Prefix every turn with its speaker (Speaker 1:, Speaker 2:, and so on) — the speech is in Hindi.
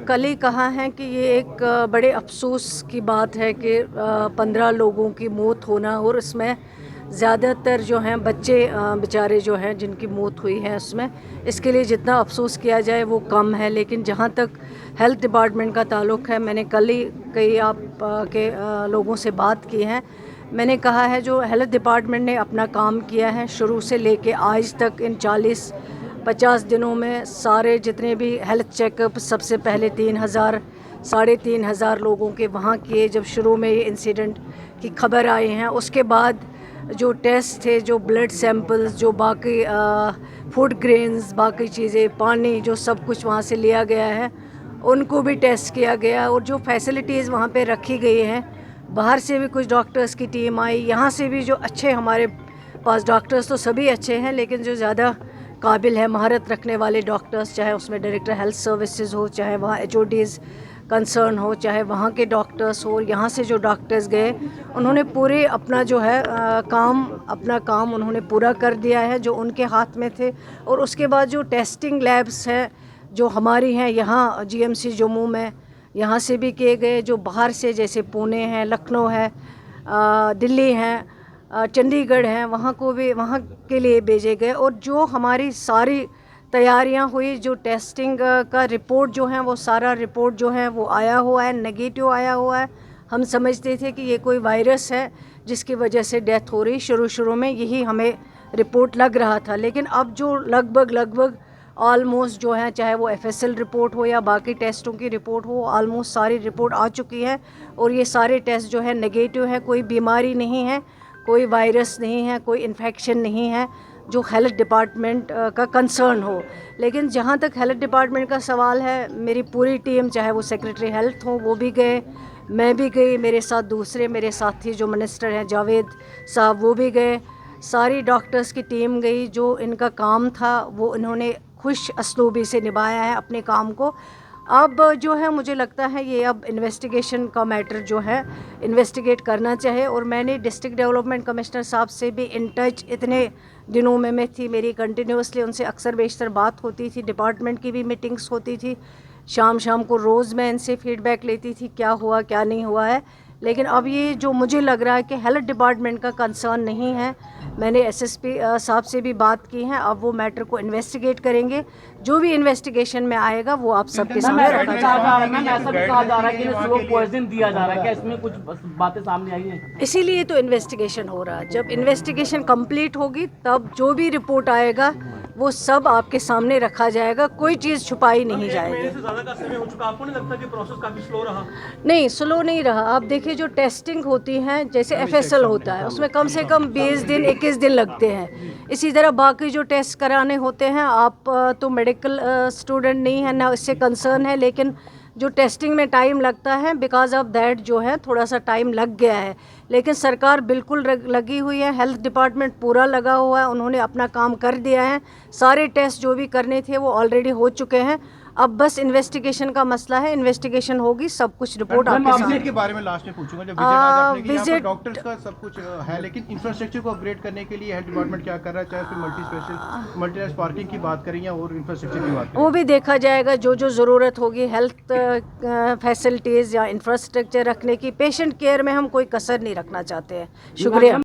Speaker 1: कल ही कहा है कि ये एक बड़े अफसोस की बात है कि 15 लोगों की मौत होना, और इसमें ज़्यादातर जो हैं बच्चे बेचारे जो हैं जिनकी मौत हुई है उसमें, इसके लिए जितना अफसोस किया जाए वो कम है। लेकिन जहाँ तक हेल्थ डिपार्टमेंट का ताल्लुक़ है, मैंने कल ही कई के लोगों से बात की है। मैंने कहा है जो हेल्थ डिपार्टमेंट ने अपना काम किया है शुरू से लेके आज तक, इन 40-50 दिनों में सारे जितने भी हेल्थ चेकअप सबसे पहले 3,000 3,500 लोगों के वहाँ किए जब शुरू में ये इंसिडेंट की खबर आई है। उसके बाद जो टेस्ट थे, जो ब्लड सैंपल्स, जो बाकी फूड ग्रेन्स, बाकी चीज़ें, पानी, जो सब कुछ वहाँ से लिया गया है उनको भी टेस्ट किया गया। और जो फैसिलिटीज़ वहाँ पे रखी गई हैं, बाहर से भी कुछ डॉक्टर्स की टीम आई, यहाँ से भी जो अच्छे हमारे पास डॉक्टर्स तो सभी अच्छे हैं, लेकिन जो ज़्यादा काबिल है, महारत रखने वाले डॉक्टर्स, चाहे उसमें डायरेक्टर हेल्थ सर्विसेज हो, चाहे वहाँ HODs कंसर्न हो, चाहे वहाँ के डॉक्टर्स हो, यहाँ से जो डॉक्टर्स गए उन्होंने पूरे अपना जो है अपना काम उन्होंने पूरा कर दिया है जो उनके हाथ में थे। और उसके बाद जो टेस्टिंग लैब्स हैं जो हमारी हैं यहाँ GMC जम्मू में, यहाँ से भी किए गए, जो बाहर से जैसे पुणे है, लखनऊ है, दिल्ली है, चंडीगढ़ हैं, वहाँ को भी वहाँ के लिए भेजे गए। और जो हमारी सारी तैयारियां हुई, जो टेस्टिंग का रिपोर्ट जो है वो सारा रिपोर्ट जो है वो आया हुआ है, नेगेटिव आया हुआ है। हम समझते थे कि ये कोई वायरस है जिसकी वजह से डेथ हो रही, शुरू में यही हमें रिपोर्ट लग रहा था। लेकिन अब जो लगभग ऑलमोस्ट जो है, चाहे वो FSL रिपोर्ट हो या बाकी टेस्टों की रिपोर्ट हो, ऑलमोस्ट सारी रिपोर्ट आ चुकी है और ये सारे टेस्ट जो है नेगेटिव है। कोई बीमारी नहीं है, कोई वायरस नहीं है, कोई इन्फेक्शन नहीं है जो हेल्थ डिपार्टमेंट का कंसर्न हो। लेकिन जहाँ तक हेल्थ डिपार्टमेंट का सवाल है, मेरी पूरी टीम, चाहे वो सेक्रेटरी हेल्थ हो वो भी गए, मैं भी गई, मेरे साथ दूसरे मेरे साथी जो मिनिस्टर हैं जावेद साहब वो भी गए, सारी डॉक्टर्स की टीम गई। जो इनका काम था वो इन्होंने खुश असलूबी से निभाया है अपने काम को। अब जो है मुझे लगता है ये अब इन्वेस्टिगेशन का मैटर जो है इन्वेस्टिगेट करना चाहिए। और मैंने डिस्ट्रिक्ट डेवलपमेंट कमिश्नर साहब से भी इन टच इतने दिनों में मैं थी, मेरी कंटिन्यूसली उनसे अक्सर बेशतर बात होती थी, डिपार्टमेंट की भी मीटिंग्स होती थी, शाम को रोज़ मैं इनसे फ़ीडबैक लेती थी क्या हुआ क्या नहीं हुआ है। लेकिन अब ये जो मुझे लग रहा है कि हेल्थ डिपार्टमेंट का कंसर्न नहीं है, मैंने SSP साहब से भी बात की है, अब वो मैटर को इन्वेस्टिगेट करेंगे। जो भी इन्वेस्टिगेशन में आएगा वो आप सबके सामने रखा जाएगा।
Speaker 2: ऐसा भी कहा जा रहा है कि स्लो पॉइजन दिया जा रहा है, क्या इसमें कुछ बातें सामने आई हैं?
Speaker 1: इसीलिए तो इन्वेस्टिगेशन हो रहा है। जब इन्वेस्टिगेशन कंप्लीट होगी तब जो भी रिपोर्ट आएगा वो सब आपके सामने रखा जाएगा, कोई चीज़ छुपाई नहीं जाएगी।
Speaker 3: महीने से ज़्यादा का समय हो चुका, आपको नहीं लगता कि प्रोसेस काफ़ी स्लो रहा?
Speaker 1: नहीं, स्लो नहीं रहा। आप देखिए जो टेस्टिंग होती है, जैसे FSL होता है उसमें कम से कम 20 दिन 21 दिन लगते हैं। इसी तरह बाकी जो टेस्ट कराने होते हैं, आप तो मेडिकल स्टूडेंट नहीं है ना, इससे कंसर्न है, लेकिन जो टेस्टिंग में टाइम लगता है बिकॉज ऑफ दैट जो है थोड़ा सा टाइम लग गया है। लेकिन सरकार बिल्कुल लगी हुई है, हेल्थ डिपार्टमेंट पूरा लगा हुआ है, उन्होंने अपना काम कर दिया है। सारे टेस्ट जो भी करने थे वो ऑलरेडी हो चुके हैं। अब बस इन्वेस्टिगेशन का मसला है, इन्वेस्टिगेशन होगी, सब कुछ रिपोर्ट आपके सामने।
Speaker 4: के बारे में लास्ट में पूछूंगा, जब विजिट
Speaker 1: विजिट
Speaker 4: डॉक्टर्स का सब कुछ है, लेकिन इंफ्रास्ट्रक्चर को अपग्रेड करने के लिए हेल्थ डिपार्टमेंट क्या कर रहा है, चाहे फिर मल्टी पार्किंग की बात करें या और इंफ्रास्ट्रक्चर की बात करें,
Speaker 1: वो भी देखा जाएगा। जो ज़रूरत होगी हेल्थ फैसिलिटीज़ या इंफ्रास्ट्रक्चर रखने की, पेशेंट केयर में हम कोई कसर नहीं रखना चाहते हैं। शुक्रिया।